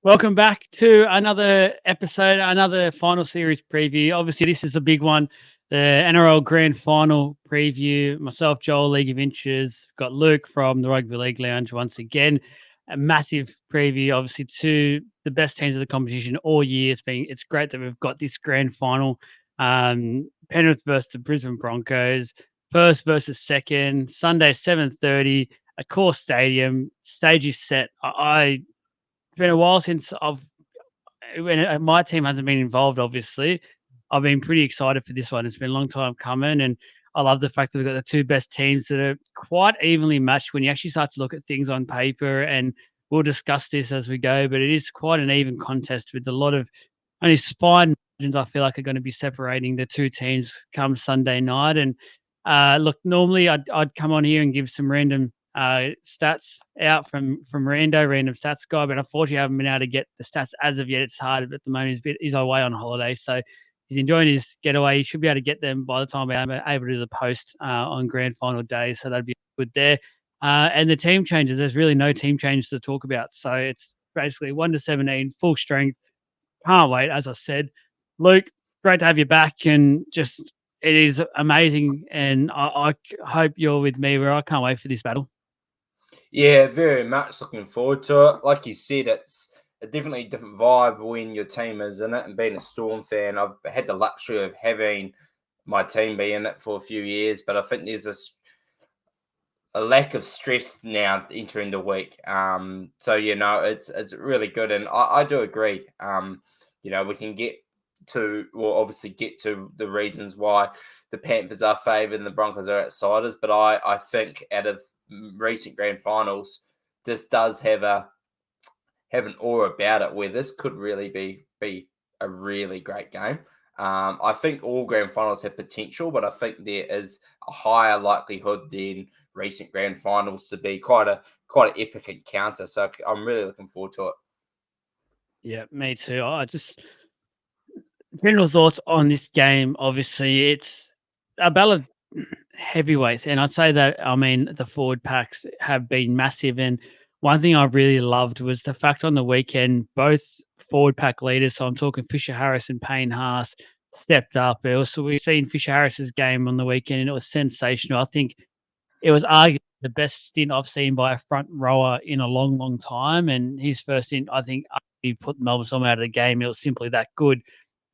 Welcome back to another episode, another final series preview. Obviously, this is the big one, the NRL Grand Final preview. Myself, Joel, League of Inches, got Luke from the Rugby League Lounge once again. A massive preview, obviously, to the best teams of the competition all year. It's great that we've got this grand final. Penrith versus the Brisbane Broncos, first versus second, Sunday 7:30, a core stadium. Stage is set. It's been a while since my team hasn't been involved. Obviously, I've been pretty excited for this one. It's been a long time coming, and I love the fact that we've got the two best teams that are quite evenly matched when you actually start to look at things on paper. And we'll discuss this as we go, but it is quite an even contest with a lot of only fine margins. I feel like are going to be separating the two teams come Sunday night. And look, normally I'd come on here and give some random stats out from random stats guy, but unfortunately I haven't been able to get the stats as of yet. It's hard at the moment. He's away on holiday, so he's enjoying his getaway. He should be able to get them by the time I'm able to do the post on grand final day, so that'd be good there. And the team changes, there's really no team changes to talk about, so it's basically 1 to 17 full strength. Can't wait, as I said. Luke, great to have you back, and just it is amazing, and I hope you're with me where I can't wait for this battle. Yeah, very much looking forward to it. Like you said, it's a definitely different vibe when your team is in it. And being a Storm fan, I've had the luxury of having my team be in it for a few years, but I think there's a lack of stress now entering the week. So it's really good, and I do agree. We can obviously get to the reasons why the Panthers are favoured and the Broncos are outsiders, but I think out of recent grand finals, this does have an aura about it where this could really be a really great game. I think all grand finals have potential, but I think there is a higher likelihood than recent grand finals to be quite an epic encounter. So I'm really looking forward to it. Yeah, me too. I just general thoughts on this game. Obviously, it's a battle of heavyweights, and I'd say that I mean the forward packs have been massive. And one thing I really loved was the fact on the weekend both forward pack leaders. So I'm talking Fisher Harris and Payne Haas stepped up. Also, we've seen Fisher Harris's game on the weekend, and it was sensational. I think it was arguably the best stint I've seen by a front rower in a long, long time. And his first stint, I think, he put Melbourne Storm out of the game. It was simply that good.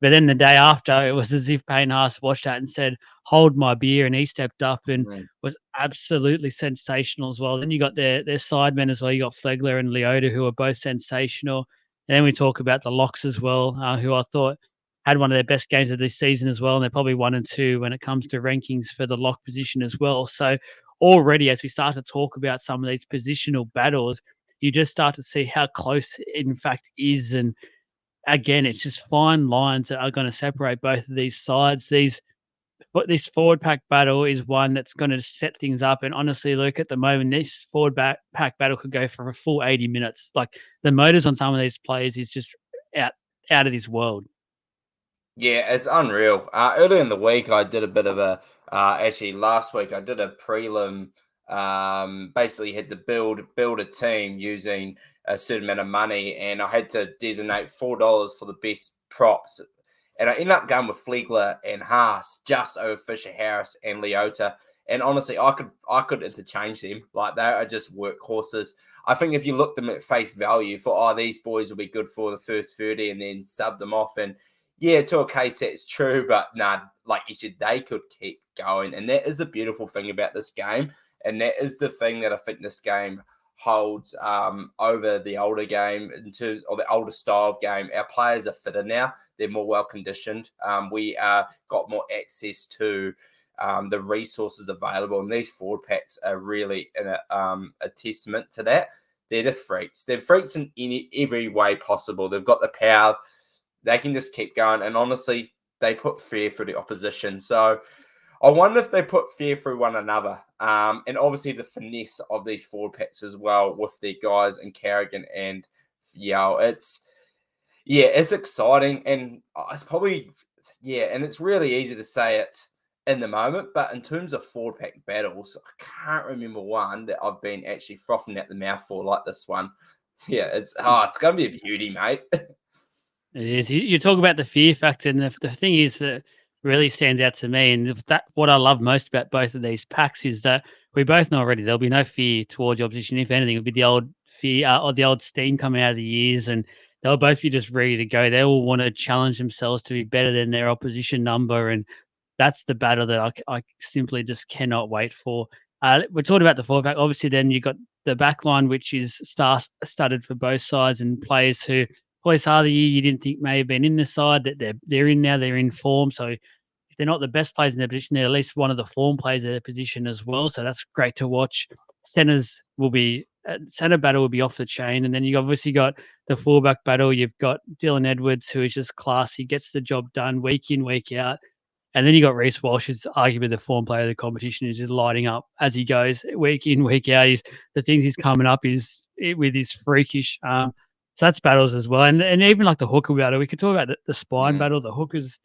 But then the day after, it was as if Payne Haas watched that and said, "Hold my beer," and he stepped up and was absolutely sensational as well. Then you got their sidemen as well. You got Flegler and Leota, who are both sensational. And then we talk about the locks as well, who I thought had one of their best games of this season as well. And they're probably 1 and 2 when it comes to rankings for the lock position as well. So already, as we start to talk about some of these positional battles, you just start to see how close it in fact is. And again, it's just fine lines that are going to separate both of these sides. But this forward pack battle is one that's going to set things up. And honestly, Luke, at the moment, this pack battle could go for a full 80 minutes. Like the motors on some of these players is just out out of this world. Yeah, it's unreal. Earlier in the week, I did a bit of actually last week, I did a prelim. Basically, had to build a team using a certain amount of money, and I had to designate $4 for the best props. And I ended up going with Flegler and Haas just over Fisher Harris and Leota. And honestly, I could interchange them. Like they are just workhorses. I think if you look them at face value for these boys will be good for the first 30 and then sub them off, and yeah, to a case that's true, but nah, like you said, they could keep going. And that is the beautiful thing about this game. And that is the thing that I think this game holds over the older game in terms of the older style of game. Our players are fitter now. They're more well conditioned. We got more access to the resources available. And these forward packs are really a testament to that. They're just freaks. They're freaks in every way possible. They've got the power. They can just keep going. And honestly, they put fear through the opposition. So I wonder if they put fear through one another. And obviously the finesse of these forward packs as well with their guys and Carrigan and Yao. It's exciting. And it's probably, and it's really easy to say it in the moment. But in terms of forward pack battles, I can't remember one that I've been actually frothing at the mouth for like this one. Yeah, it's going to be a beauty, mate. It is. You talk about the fear factor, and the thing is that really stands out to me, and what I love most about both of these packs is that we both know already there'll be no fear towards the opposition. If anything, it'll be the old fear or the old steam coming out of the ears, and they'll both be just ready to go. They all want to challenge themselves to be better than their opposition number, and that's the battle that I simply just cannot wait for. We're talking about the fullback. Obviously, then you got the back line, which is star-studded for both sides, and players who probably start of the year you didn't think may have been in the side that they're in now. They're in form. So if they're not the best players in their position, they're at least one of the form players in their position as well. So that's great to watch. Centers will be center battle will be off the chain, and then you obviously got the fullback battle. You've got Dylan Edwards, who is just class. He gets the job done week in, week out. And then you got Reece Walsh, who's arguably the form player of the competition, who's just lighting up as he goes week in, week out. The things he's coming up with his freakish. So that's battles as well, and even like the hooker battle. We could talk about the spine battle, the hookers.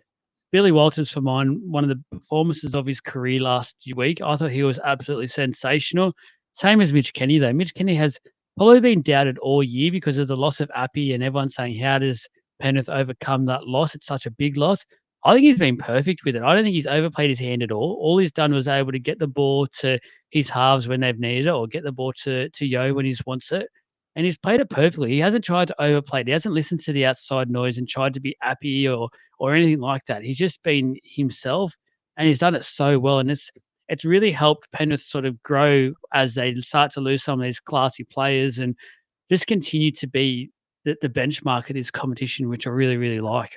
Billy Walters, for mine, one of the performances of his career last week. I thought he was absolutely sensational. Same as Mitch Kenny, though. Mitch Kenny has probably been doubted all year because of the loss of Appy, and everyone's saying, how does Penrith overcome that loss? It's such a big loss. I think he's been perfect with it. I don't think he's overplayed his hand at all. All he's done was able to get the ball to his halves when they've needed it, or get the ball to Yo when he wants it. And he's played it perfectly. He hasn't tried to overplay it. He hasn't listened to the outside noise and tried to be Appy or anything like that. He's just been himself, and he's done it so well. And it's really helped Penrith sort of grow as they start to lose some of these classy players and just continue to be the benchmark of this competition, which I really, really like.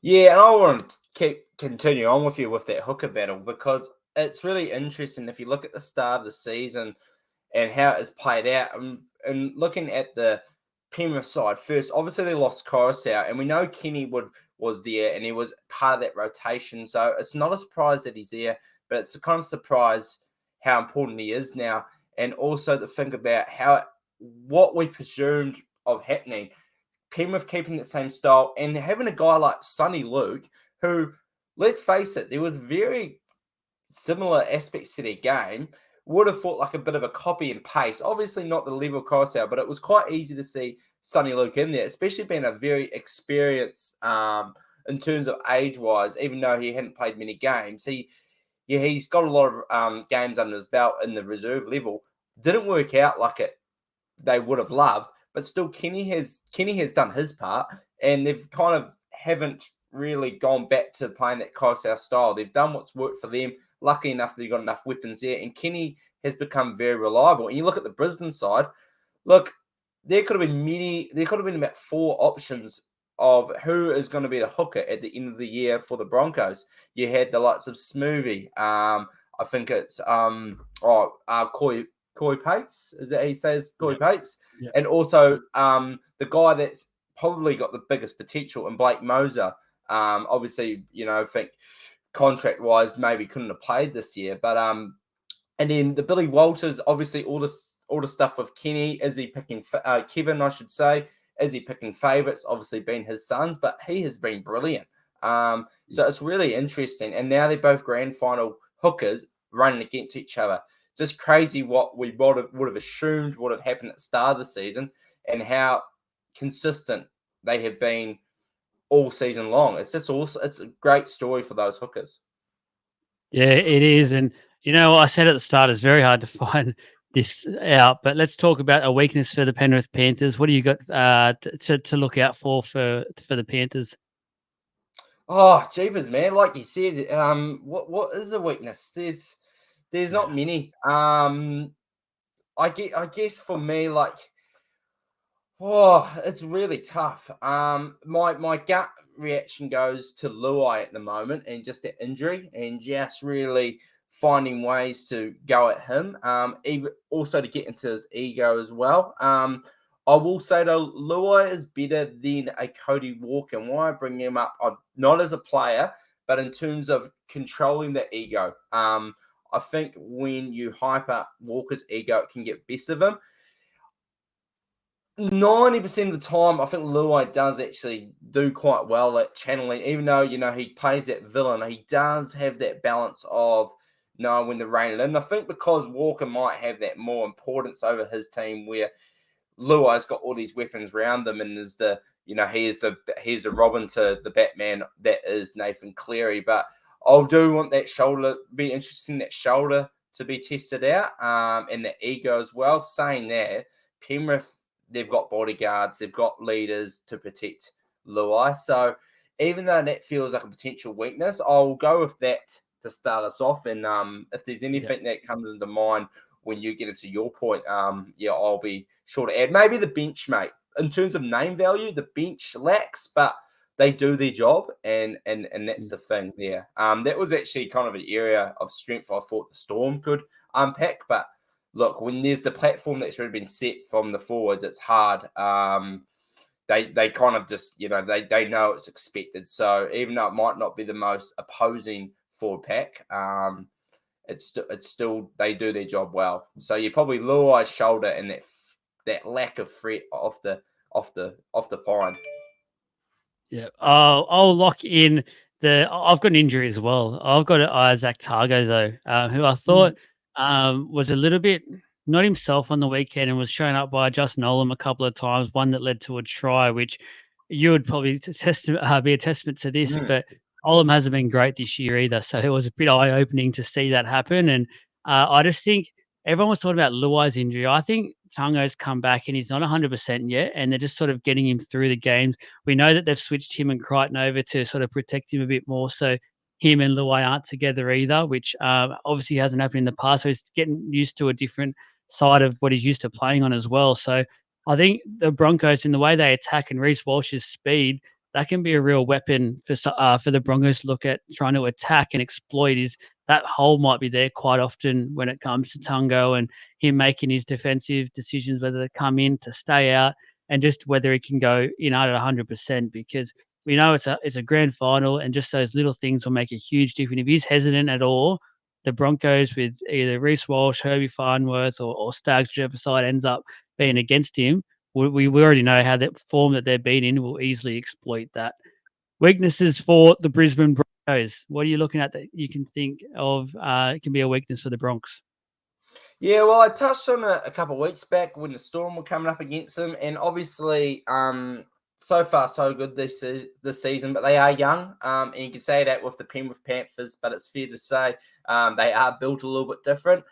Yeah, and I want to continue on with you with that hooker battle because it's really interesting if you look at the start of the season and how it's played out. And looking at the Penrith side first, obviously they lost Coruscant, and we know Kenny was there and he was part of that rotation. So it's not a surprise that he's there, but it's a kind of surprise how important he is now. And also to think about what we presumed of happening. Penrith keeping the same style and having a guy like Sonny Luke, who, let's face it, there was very similar aspects to their game. Would have thought like a bit of a copy and paste. Obviously not the level of Coruscant, but it was quite easy to see Sonny Luke in there, especially being a very experienced in terms of age-wise, even though he hadn't played many games. He's got a lot of games under his belt in the reserve level. Didn't work out like they would have loved. But still, Kenny has done his part, and they've kind of haven't really gone back to playing that Coruscant style. They've done what's worked for them. Lucky enough, they've got enough weapons there, and Kenny has become very reliable. And you look at the Brisbane side, there could have been about 4 options of who is going to be the hooker at the end of the year for the Broncos. You had the likes of Smoothie. I think it's Corey Pates, is that he says? Corey Pates. Yep. And also the guy that's probably got the biggest potential in Blake Moser. Obviously, I think contract-wise maybe couldn't have played this year. But and then the Billy Walters, obviously all the stuff with Kenny. Is he picking Kevin, I should say? Is he picking favourites? Obviously been his sons, but he has been brilliant. So it's really interesting. And now they're both grand final hookers running against each other. Just crazy what we would have assumed would have happened at the start of the season and how consistent they have been all season long. It's a great story for those hookers. Yeah, it is. And, I said at the start, it's very hard to find this out, but let's talk about a weakness for the Penrith Panthers. What do you got to look out for the Panthers? Oh, jeepers, man. Like you said, what is a weakness? There's not many. I guess for me, it's really tough. My gut reaction goes to Luai at the moment and just that injury and just really finding ways to go at him. Even also to get into his ego as well. I will say though, Luai is better than a Cody Walker. And why I bring him up, not as a player, but in terms of controlling the ego. I think when you hype up Walker's ego, it can get best of him. 90% of the time, I think Luai does actually do quite well at channeling, even though, he plays that villain. He does have that balance of knowing when to rein it in. I think because Walker might have that more importance over his team where Luai's got all these weapons around them, and is the he's the Robin to the Batman that is Nathan Cleary. But I do want that shoulder, be interesting that shoulder to be tested out, and the ego as well. Saying that, Penrith, they've got bodyguards, they've got leaders to protect Luai. So even though that feels like a potential weakness, I'll go with that to start us off. And if there's anything that comes into mind when you get into your point, I'll be sure to add. Maybe the bench, mate. In terms of name value, the bench lacks, but they do their job, and that's the thing there. That was actually kind of an area of strength I thought the Storm could unpack. But look, when there's the platform that's already been set from the forwards, it's hard. They kind of just, they know it's expected. So even though it might not be the most opposing forward pack, it's still they do their job well. So you probably Luai's shoulder and that lack of threat off the pine. Yeah, I'll lock in I've got an injury as well. I've got Isaac Targo though, who I thought was a little bit not himself on the weekend and was shown up by Justin Olam a couple of times. One that led to a try, which you would probably be a testament to this. But Olam hasn't been great this year either, so it was a bit eye opening to see that happen. And I just think everyone was talking about Luai's injury. I think Tango's come back and he's not 100% yet, and they're just sort of getting him through the games. We know that they've switched him and Crichton over to sort of protect him a bit more, so him and Luai aren't together either, which obviously hasn't happened in the past. So he's getting used to a different side of what he's used to playing on as well. So I think the Broncos, in the way they attack and Reece Walsh's speed, that can be a real weapon for the Broncos to look at trying to attack and exploit. Is that hole might be there quite often when it comes to Tungo and him making his defensive decisions, whether to come in, to stay out, and just whether he can go in at 100%, because we know it's a grand final, and just those little things will make a huge difference. If he's hesitant at all, the Broncos with either Reece Walsh, Herbie Farnworth, or Staggs, whichever side ends up being against him, we already know how that form that they've been in will easily exploit that. Weaknesses for the Brisbane Broncos. What are you looking at that you can think of can be a weakness for the Bronx? Yeah, well, I touched on it a couple of weeks back when the Storm were coming up against them, and obviously, so far so good this season, but they are young, and you can say that with the Penrith Panthers, but it's fair to say they are built a little bit different.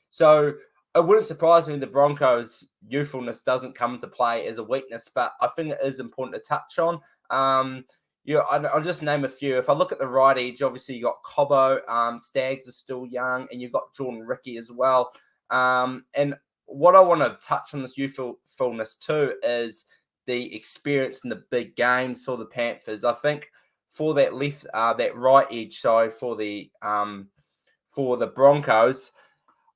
So it wouldn't surprise me the Broncos' youthfulness doesn't come into play as a weakness, but I think it is important to touch on. I'll just name a few. If I look at the right edge, obviously you got Cobbo, Staggs is still young, and you've got Jordan Ricky as well. And what I want to touch on this youthfulness too is the experience in the big games for the Panthers. I think for that right edge, for the Broncos,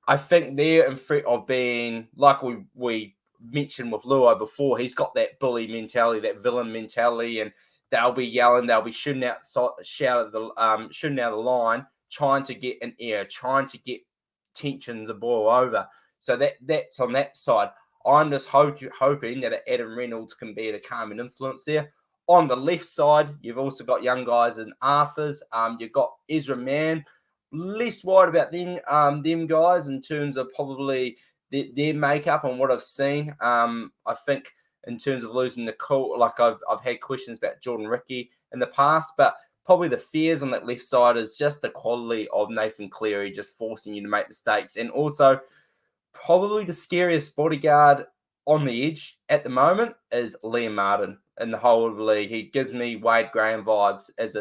I think they're in threat of being, like we mentioned with Luai before, he's got that bully mentality, that villain mentality, and they'll be yelling, they'll be shooting out the line, trying to get an air, trying to get tension to boil over. So that's on that side. I'm just hoping that Adam Reynolds can be the calming influence there. On the left side, you've also got young guys in Arthurs. You've got Ezra Mann. Less worried about them guys in terms of probably their makeup and what I've seen. I think in terms of losing the call, like I've had questions about Jordan Ricky in the past, but probably the fears on that left side is just the quality of Nathan Cleary just forcing you to make mistakes, and also probably the scariest bodyguard on the edge at the moment is Liam Martin in the whole of the league. He gives me Wade Graham vibes as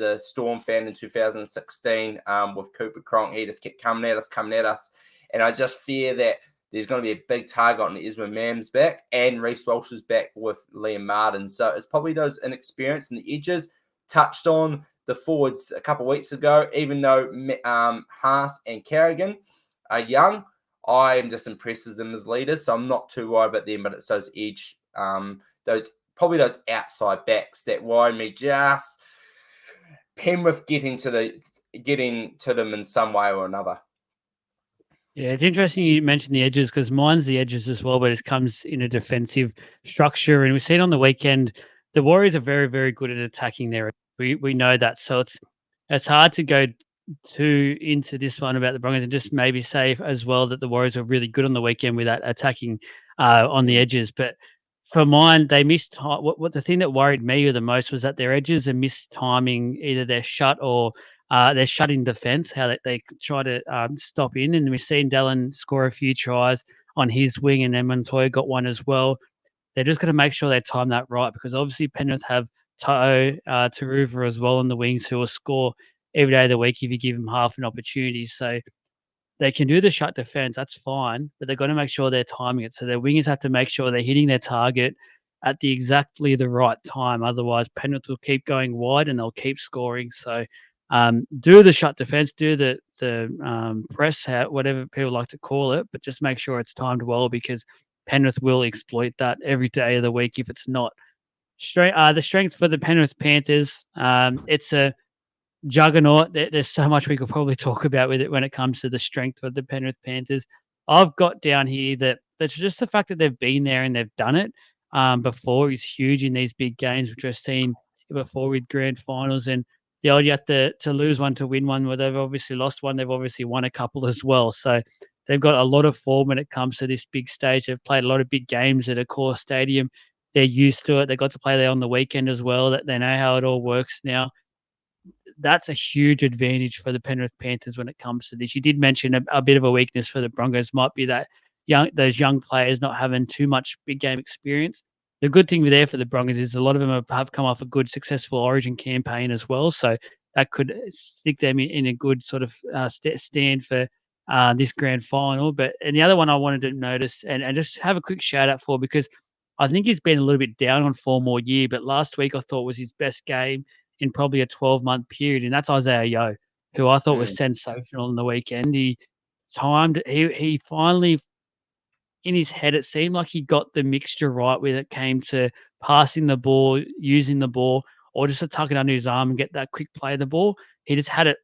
a Storm fan in 2016 with Cooper Cronk. He just kept coming at us. And I just fear that there's going to be a big target on Ezra Mann's back and Reece Walsh's back with Liam Martin. So it's probably those inexperience in the edges. Touched on the forwards a couple of weeks ago, even though Haas and Carrigan are young, I am just impressed with them as leaders, so I'm not too worried about them. But it's those edge, those outside backs that worry me. Just Penrith getting to them in some way or another. Yeah, it's interesting you mentioned the edges, because mine's the edges as well, but it comes in a defensive structure. And we've seen on the weekend the Warriors are very, very good at attacking there. We know that, so it's hard to go too into this one about the Broncos and just maybe say as well that the Warriors are really good on the weekend with that attacking on the edges. But for mine, they missed what the thing that worried me the most was that their edges are mistiming either their shut or their shutting defense, how they try to stop in. And we've seen Dallin score a few tries on his wing, and then Montoya got one as well. They're just going to make sure they time that right, because obviously Penrith have To'o, Taruva as well on the wings, who will score every day of the week if you give them half an opportunity. So they can do the shut defense, that's fine, but they've got to make sure they're timing it. So their wingers have to make sure they're hitting their target at exactly the right time. Otherwise, Penrith will keep going wide and they'll keep scoring. So do the shut defense, do the press, whatever people like to call it, but just make sure it's timed well, because Penrith will exploit that every day of the week if it's not. The strengths for the Penrith Panthers, it's a juggernaut. There's so much we could probably talk about with it when it comes to the strength of the Penrith Panthers. I've got down here that that's just the fact that they've been there and they've done it before is huge in these big games, which I've seen before with grand finals. And the old you have to lose one to win one, where they've obviously lost one, they've obviously won a couple as well. So they've got a lot of form when it comes to this big stage. They've played a lot of big games at a core stadium. They're used to it. They got to play there on the weekend as well. That they know how it all works now. That's a huge advantage for the Penrith Panthers when it comes to this. You did mention a bit of a weakness for the Broncos might be that those young players not having too much big game experience. The good thing there for the Broncos is a lot of them have come off a good, successful Origin campaign as well, so that could stick them in a good sort of stand for this grand final. And the other one I wanted to notice and just have a quick shout out for, because I think he's been a little bit down on form all year, but last week I thought was his best game in probably a 12-month period, and that's Isaiah Yeo, who I thought was sensational on the weekend. He finally, in his head, it seemed like he got the mixture right when it came to passing the ball, using the ball, or just to tuck it under his arm and get that quick play of the ball. He just had it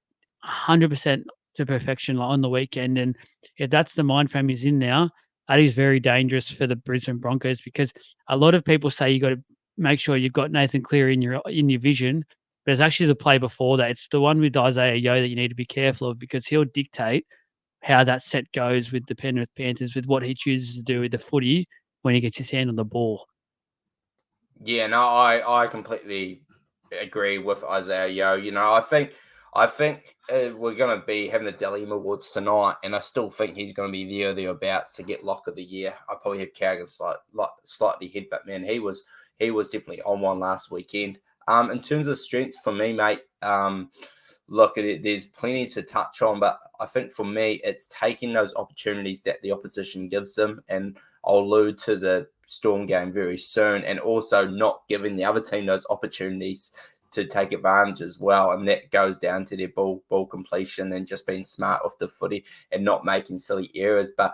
100% to perfection on the weekend. And if that's the mind frame he's in now, that is very dangerous for the Brisbane Broncos, because a lot of people say you got to make sure you've got Nathan Cleary in your vision, but it's actually the play before that. It's the one with Isaiah Yeo that you need to be careful of, because he'll dictate how that set goes with the Penrith Panthers, with what he chooses to do with the footy when he gets his hand on the ball. Yeah, no, I completely agree with Isaiah Yeo. I think we're going to be having the Dally Awards tonight, and I still think he's going to be there or thereabouts to get Lock of the Year. I probably have Carrigan slightly ahead, but man, he was definitely on one last weekend. In terms of strengths for me, mate, look, there's plenty to touch on, but I think for me, it's taking those opportunities that the opposition gives them, and I'll allude to the Storm game very soon, and also not giving the other team those opportunities to take advantage as well. And that goes down to their ball completion and just being smart with the footy and not making silly errors. But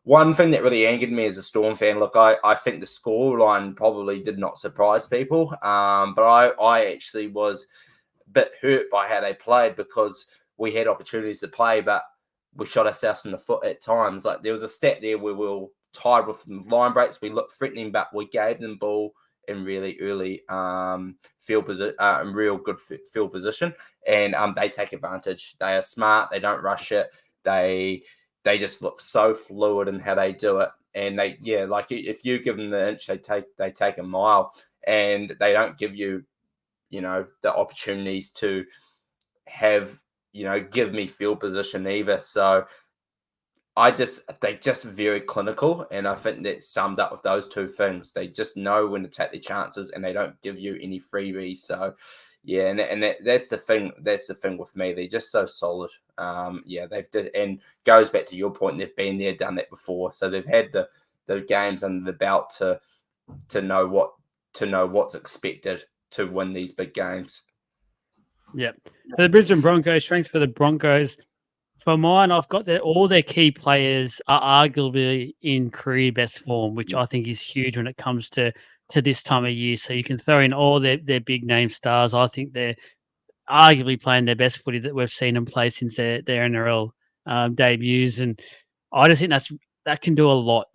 one thing that really angered me as a Storm fan, look, I think the scoreline probably did not surprise people, but I actually was a bit hurt by how they played, because we had opportunities to play, but we shot ourselves in the foot at times. Like, there was a stat there where we were tied with line breaks. We looked threatening, but we gave them ball in really early field position, in real good field position, and they take advantage. They are smart. They don't rush it. They just look so fluid in how they do it. And like if you give them the inch, they take a mile, and they don't give you, the opportunities to have, give me field position either. So they're just very clinical. And I think that summed up with those two things. They just know when to take their chances, and they don't give you any freebies. So yeah, and that's the thing. That's the thing with me. They're just so solid. And goes back to your point. They've been there, done that before. So they've had the games under the belt to know what's expected to win these big games. Yep. For the Brisbane Broncos, strength for the Broncos. For mine, I've got that all their key players are arguably in career best form, which I think is huge when it comes to this time of year. So you can throw in all their big name stars. I think they're arguably playing their best footy that we've seen them play since their NRL debuts. And I just think that can do a lot.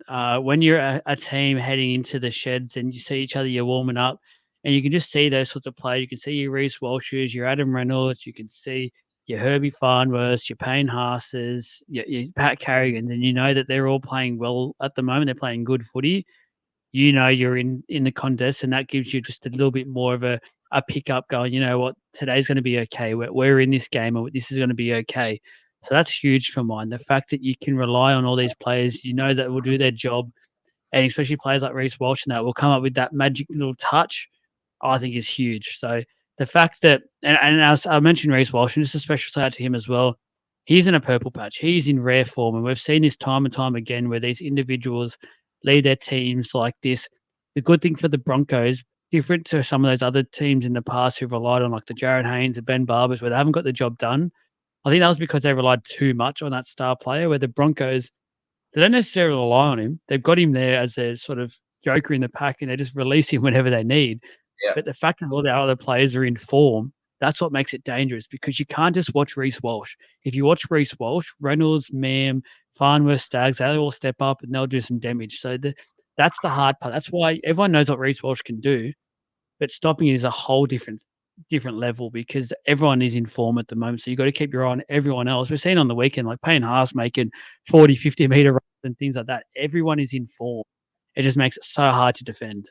When you're a team heading into the sheds and you see each other, you're warming up, and you can just see those sorts of players. You can see your Reece Walsh's, your Adam Reynolds. You can see your Herbie Farnworth, your Payne Haas's, your Pat Carrigan, and you know that they're all playing well at the moment. They're playing good footy. You know you're in the contest, and that gives you just a little bit more of a pickup going, you know what, today's going to be okay. We're in this game, or this is going to be okay. So that's huge for mine. The fact that you can rely on all these players, you know that will do their job, and especially players like Reece Walsh and that will come up with that magic little touch, I think is huge. So the fact that, and as I mentioned Reece Walsh, and just a special shout out to him as well, he's in a purple patch. He's in rare form, and we've seen this time and time again where these individuals lead their teams like this. The good thing for the Broncos, different to some of those other teams in the past who've relied on like the Jared Haynes, the Ben Barbers, where they haven't got the job done. I think that was because they relied too much on that star player, where the Broncos, they don't necessarily rely on him. They've got him there as their sort of joker in the pack, and they just release him whenever they need. Yeah. But the fact that all the other players are in form, that's what makes it dangerous, because you can't just watch Reece Walsh. If you watch Reece Walsh, Reynolds, Mam, Farnworth, Staggs, they all step up and they'll do some damage. So that's the hard part. That's why everyone knows what Reece Walsh can do, but stopping it is a whole different level, because everyone is in form at the moment. So you've got to keep your eye on everyone else. We've seen on the weekend, like Payne Haas making 40, 50-meter runs and things like that. Everyone is in form. It just makes it so hard to defend.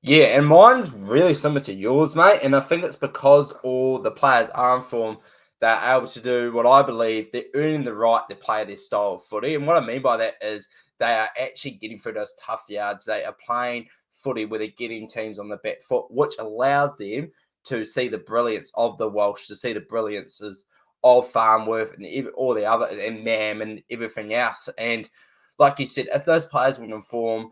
Yeah, and mine's really similar to yours, mate. And I think it's because all the players are in form, they're able to do what I believe they're earning the right to play their style of footy. And what I mean by that is they are actually getting through those tough yards. They are playing footy where they're getting teams on the back foot, which allows them to see the brilliance of the Welsh, to see the brilliances of Farnworth and all the other, and Mam and everything else. And like you said, if those players weren't in form,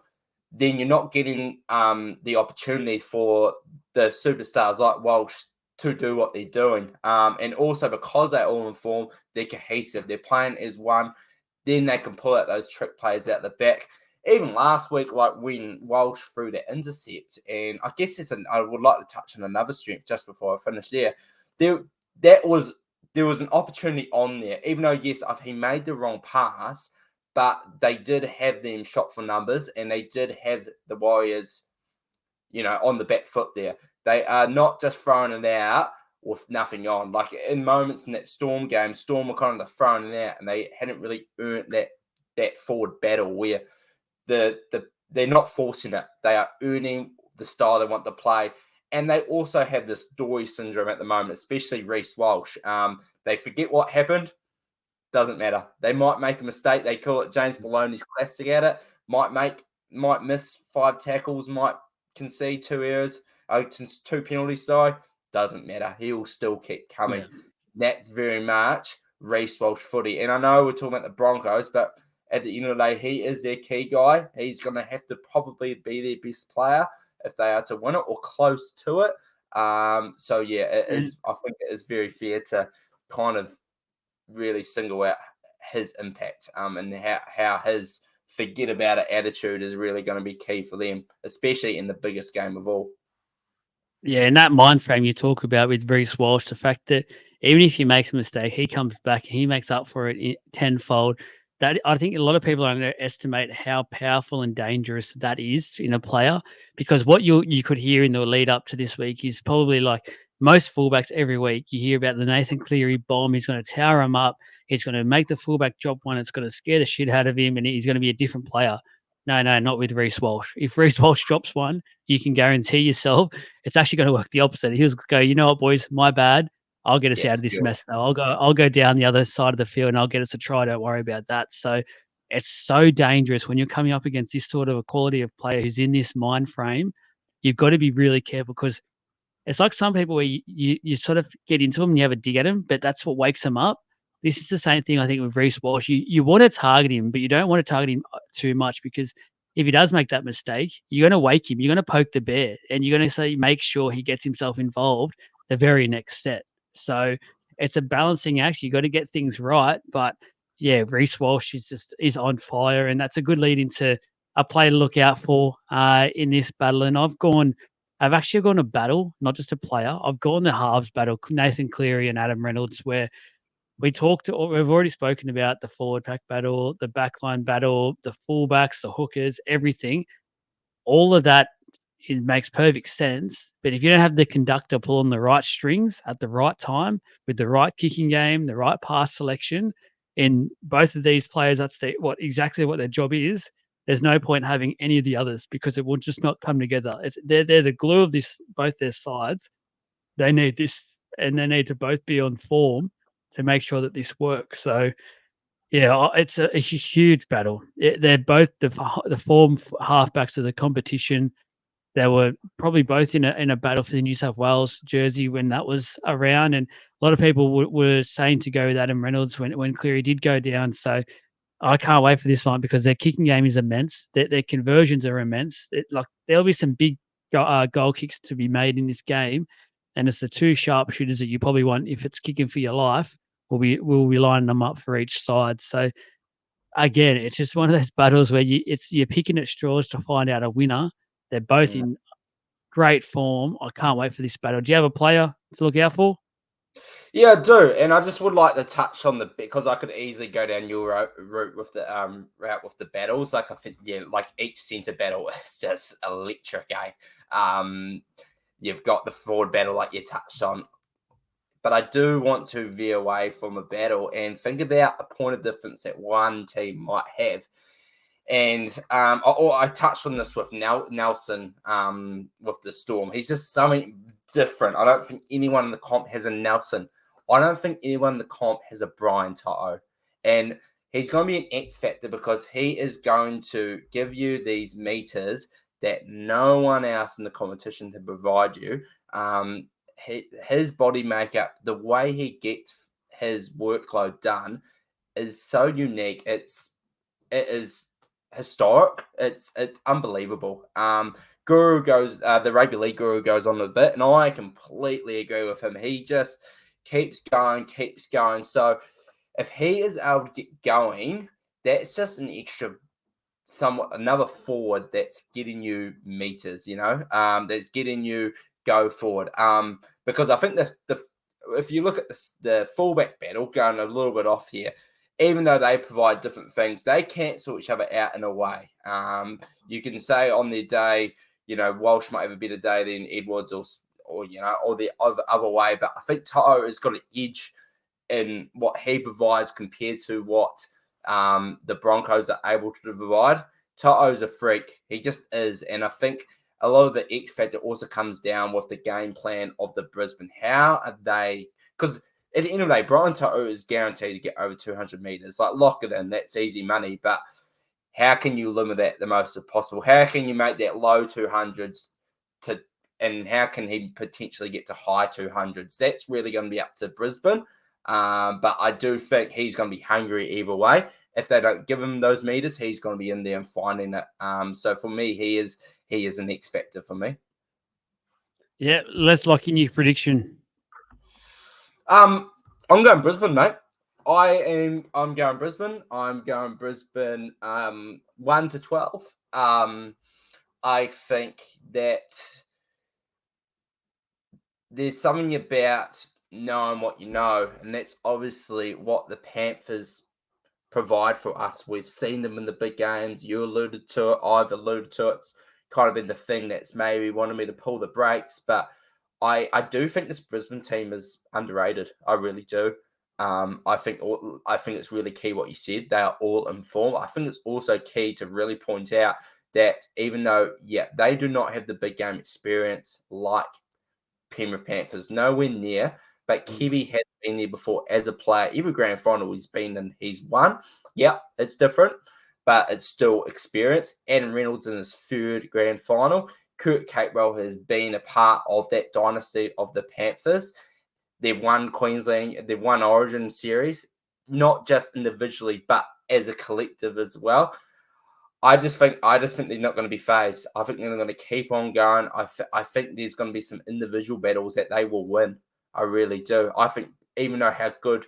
then you're not getting the opportunities for the superstars like Walsh to do what they're doing. And also because they're all in form, they're cohesive. They're playing as one. Then they can pull out those trick plays out the back. Even last week, like when Walsh threw the intercept, and I guess I would like to touch on another strength just before I finish there. There was an opportunity on there, even though, yes, he made the wrong pass, but they did have them shot for numbers, and they did have the Warriors, on the back foot there. They are not just throwing it out with nothing on. Like in moments in that Storm game, Storm were kind of throwing it out, and they hadn't really earned that forward battle where they're not forcing it. They are earning the style they want to play. And they also have this Dory syndrome at the moment, especially Reece Walsh. They forget what happened. Doesn't matter. They might make a mistake. They call it James Maloney's classic at it. Might miss 5 tackles, might concede 2 errors, 2 penalties, sorry. Doesn't matter. He will still keep coming. Yeah. That's very much Reece Walsh footy. And I know we're talking about the Broncos, but at the end of the day, he is their key guy. He's going to have to probably be their best player if they are to win it or close to it. So, yeah, I think it is very fair to kind of really single out his impact and how his forget about it attitude is really going to be key for them, especially in the biggest game of all. Yeah, and that mind frame you talk about with Reece Walsh, the fact that even if he makes a mistake, he comes back and he makes up for it tenfold. That, I think a lot of people underestimate how powerful and dangerous that is in a player, because what you could hear in the lead up to this week is probably like most fullbacks every week. You hear about the Nathan Cleary bomb. He's going to tower him up. He's going to make the fullback drop one. It's going to scare the shit out of him, and he's going to be a different player. No, not with Reece Walsh. If Reece Walsh drops one, you can guarantee yourself it's actually going to work the opposite. He'll go, you know what, boys, my bad. I'll get us out of this mess now. I'll go down the other side of the field and I'll get us a try. Don't worry about that. So it's so dangerous when you're coming up against this sort of a quality of player who's in this mind frame. You've got to be really careful, because it's like some people where you sort of get into them and you have a dig at them, but that's what wakes them up. This is the same thing, I think, with Reece Walsh. You want to target him, but you don't want to target him too much, because if he does make that mistake, you're going to wake him. You're going to poke the bear, and you're going to say, make sure he gets himself involved the very next set. So it's a balancing act. You got to get things right. But yeah, Reece Walsh is on fire, and that's a good lead into a play to look out for in this battle. And I've actually gone a battle, not just a player. I've gone the halves battle, Nathan Cleary and Adam Reynolds, where we've already spoken about the forward pack battle, the backline battle, the fullbacks, the hookers, everything. All of that it makes perfect sense. But if you don't have the conductor pulling the right strings at the right time with the right kicking game, the right pass selection, in both of these players, that's exactly what their job is. There's no point having any of the others because it will just not come together. They're the glue of both their sides. They need this, and they need to both be on form to make sure that this works. So yeah, it's a huge battle. They're both the form halfbacks of the competition. They were probably both in a battle for the New South Wales jersey when that was around, and a lot of people were saying to go with Adam Reynolds when Cleary did go down. So I can't wait for this one because their kicking game is immense. Their conversions are immense. There'll be some big goal kicks to be made in this game, and it's the two sharpshooters that you probably want if it's kicking for your life. We'll be lining them up for each side. So again, it's just one of those battles where you're picking at straws to find out a winner. They're both in great form. I can't wait for this battle. Do you have a player to look out for? Yeah, I do, and I just would like to touch on because I could easily go down your route with the route with the battles. Like I think, like each centre battle is just electric. You've got the forward battle like you touched on, but I do want to veer away from a battle and think about the point of difference that one team might have. And I touched on this with Nelson with the Storm. He's just something different. I don't think anyone in the comp has a Nelson. I don't think anyone in the comp has a Brian To'o. And he's going to be an X factor because he is going to give you these meters that no one else in the competition can provide you. His body makeup, the way he gets his workload done is so unique. It is historic. It's unbelievable. Guru goes, the rugby league guru goes on a bit, and I completely agree with him. He just keeps going. So if he is able to get going, that's just an extra, another forward that's getting you meters. That's getting you go forward. Because I think if you look at the fullback battle, going a little bit off here, even though they provide different things, they cancel each other out in a way. You can say on their day, Walsh might have a better day than Edwards or the other way. But I think To'o has got an edge in what he provides compared to what the Broncos are able to provide. To'o's a freak. He just is. And I think a lot of the X factor also comes down with the game plan of the Brisbane. How are they? Because at the end of the day, Brian To'o is guaranteed to get over 200 meters. Like, lock it in. That's easy money. But how can you limit that the most possible? How can you make that low 200s and how can he potentially get to high 200s? That's really going to be up to Brisbane. But I do think he's going to be hungry either way. If they don't give him those meters, he's going to be in there and finding it. So for me, he is an X factor for me. Yeah, let's lock in your prediction. I'm going Brisbane, mate. I'm going Brisbane. I'm going Brisbane 1-12. I think that there's something about knowing what you know, and that's obviously what the Panthers provide for us. We've seen them in the big games. You alluded to it. I've alluded to it. It's kind of been the thing that's maybe wanted me to pull the brakes, but I do think this Brisbane team is underrated. I really do. I think it's really key what you said. They are all in form. I think it's also key to really point out that even though, they do not have the big game experience like Penrith Panthers, nowhere near, but Kiwi has been there before as a player. Every grand final he's been in, he's won. Yeah, it's different, but it's still experience. Adam Reynolds in his third grand final. Kurt Capewell has been a part of that dynasty of the Panthers. They've won Queensland, they've won Origin series, not just individually, but as a collective as well. I just think they're not going to be phased. I think they're going to keep on going. I think there's going to be some individual battles that they will win. I really do. I think even though how good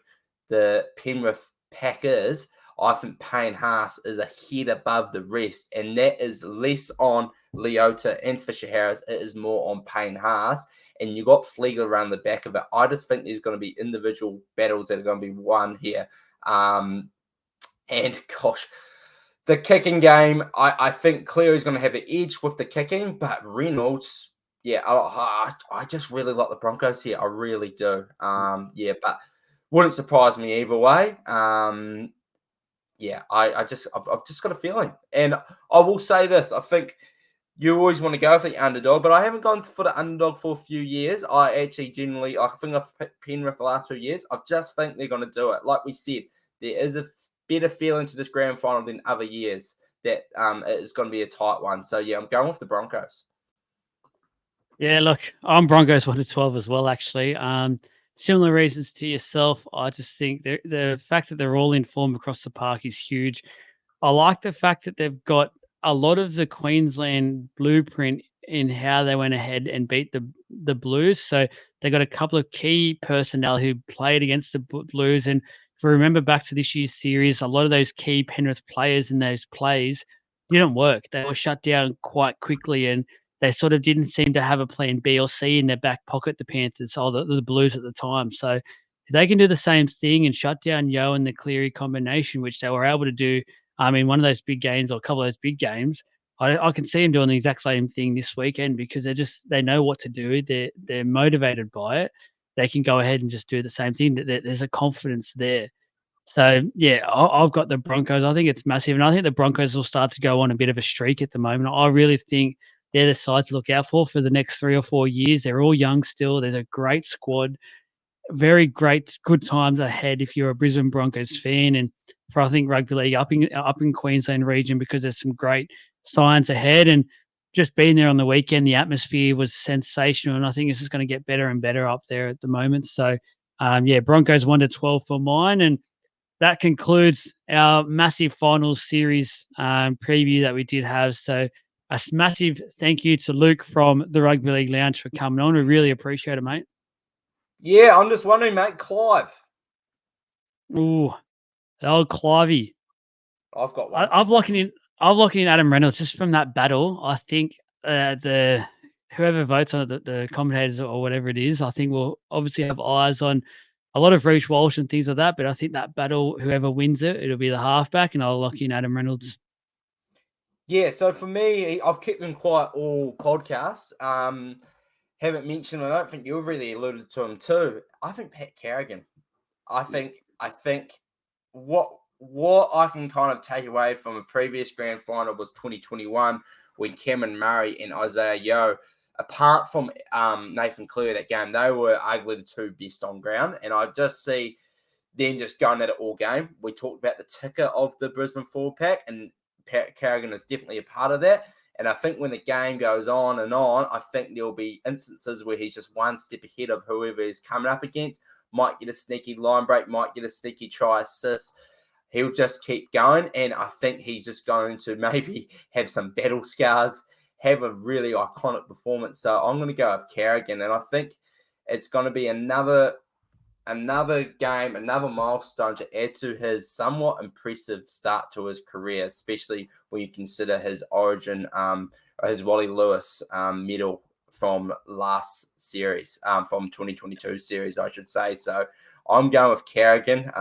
the Penrith pack is, I think Payne Haas is a head above the rest, and that is less on Leota and Fisher Harris. It is more on Payne Haas, and you got Flegler around the back of it. I just think there's going to be individual battles that are going to be won here. And gosh, The kicking game, I think Cleary's going to have an edge with the kicking, but Reynolds, yeah, I just really like the Broncos here. I really do. Yeah, but wouldn't surprise me either way. Yeah, I've just got a feeling, and I will say this: I think you always want to go for the underdog, but I haven't gone for the underdog for a few years. I think I've picked Penrith the last few years. I just think they're going to do it. Like we said, there is a better feeling to this grand final than other years that it's going to be a tight one. So yeah, I'm going with the Broncos. Yeah, look, I'm Broncos 1-12 as well, actually. Similar reasons to yourself. I just think the fact that they're all in form across the park is huge. I like the fact that they've got a lot of the Queensland blueprint in how they went ahead and beat the Blues. So they got a couple of key personnel who played against the Blues. And if we remember back to this year's series, a lot of those key Penrith players in those plays didn't work. They were shut down quite quickly, and they sort of didn't seem to have a plan B or C in their back pocket, the Panthers or the Blues at the time. So if they can do the same thing and shut down Yo and the Cleary combination, which they were able to do in one of those big games or a couple of those big games, I can see them doing the exact same thing this weekend because they know what to do. They're motivated by it. They can go ahead and just do the same thing. There's a confidence there. So yeah, I've got the Broncos. I think it's massive, and I think the Broncos will start to go on a bit of a streak at the moment. I really think they're the side to look out for the next 3 or 4 years. They're all young still. There's a great squad, very great, good times ahead if you're a Brisbane Broncos fan, and for I think rugby league up in Queensland region because there's some great signs ahead. And just being there on the weekend, the atmosphere was sensational, and I think it's just going to get better and better up there at the moment. So, yeah, Broncos 1-12 for mine, and that concludes our massive finals series preview that we did have. So a massive thank you to Luke from the Rugby League Lounge for coming on. We really appreciate it, mate. Yeah, I'm just wondering, mate, Clive. Ooh, the old Clivey. I've got one. I'm locking in Adam Reynolds just from that battle. I think the whoever votes on it, the commentators or whatever it is, I think will obviously have eyes on a lot of Reece Walsh and things like that. But I think that battle, whoever wins it, it'll be the halfback, and I'll lock in Adam Reynolds. Yeah, so for me, I've kept them quiet all podcasts. Haven't mentioned, I don't think you've really alluded to him too. I think Pat Carrigan. I think what I can kind of take away from a previous grand final was 2021 when Cameron Murray and Isaiah Yeo, apart from Nathan Cleary that game, they were arguably the two best on ground. And I just see them just going at it all game. We talked about the ticker of the Brisbane forward pack, and Pat Carrigan is definitely a part of that. And I think when the game goes on and on, I think there'll be instances where he's just one step ahead of whoever he's coming up against. Might get a sneaky line break, might get a sneaky try assist. He'll just keep going. And I think he's just going to maybe have some battle scars, have a really iconic performance. So I'm going to go with Carrigan. And I think it's going to be another game, another milestone to add to his somewhat impressive start to his career, especially when you consider his origin, his Wally Lewis medal from last series, from 2022 series, I should say. So I'm going with Carrigan.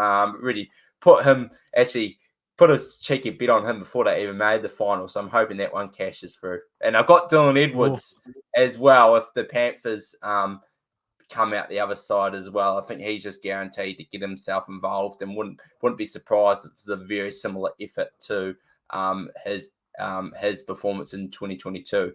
Really put a cheeky bet on him before they even made the final. So I'm hoping that one cashes through. And I've got Dylan Edwards as well if the Panthers come out the other side as well. I think he's just guaranteed to get himself involved, and wouldn't be surprised if it's a very similar effort to his performance in 2022.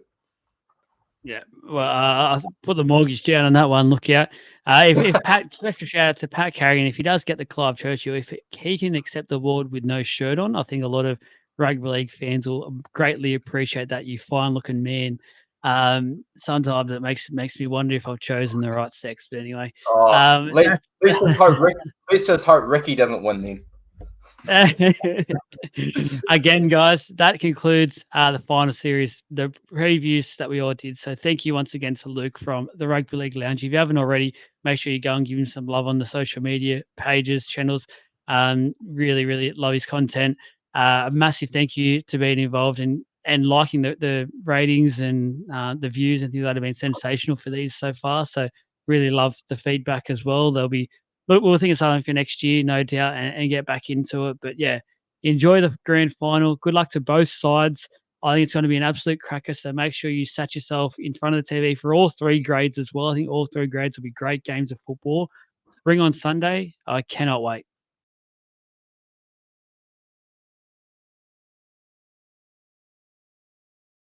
Yeah, well, I put the mortgage down on that one. Look out. If Pat, special shout out to Pat Carrigan. If he does get the Clive Churchill, if he can accept the award with no shirt on, I think a lot of rugby league fans will greatly appreciate that. You fine looking man. Sometimes it makes me wonder if I've chosen the right sex. But anyway, let's just hope Ricky doesn't win then. Again, guys, that concludes the final series, the previews that we all did. So thank you once again to Luke from the Rugby League Lounge. If you haven't already, make sure you go and give him some love on the social media pages, channels. Really, really love his content. A massive thank you to being involved and liking the ratings and the views and things that have been sensational for these so far. So really love the feedback as well. We'll think of something for next year, no doubt, and get back into it. But yeah, Enjoy the grand final. Good luck to both sides. I think it's going to be an absolute cracker. So make sure you sat yourself in front of the TV for all three grades as well. I think all three grades will be great games of football. Spring on Sunday. I cannot wait.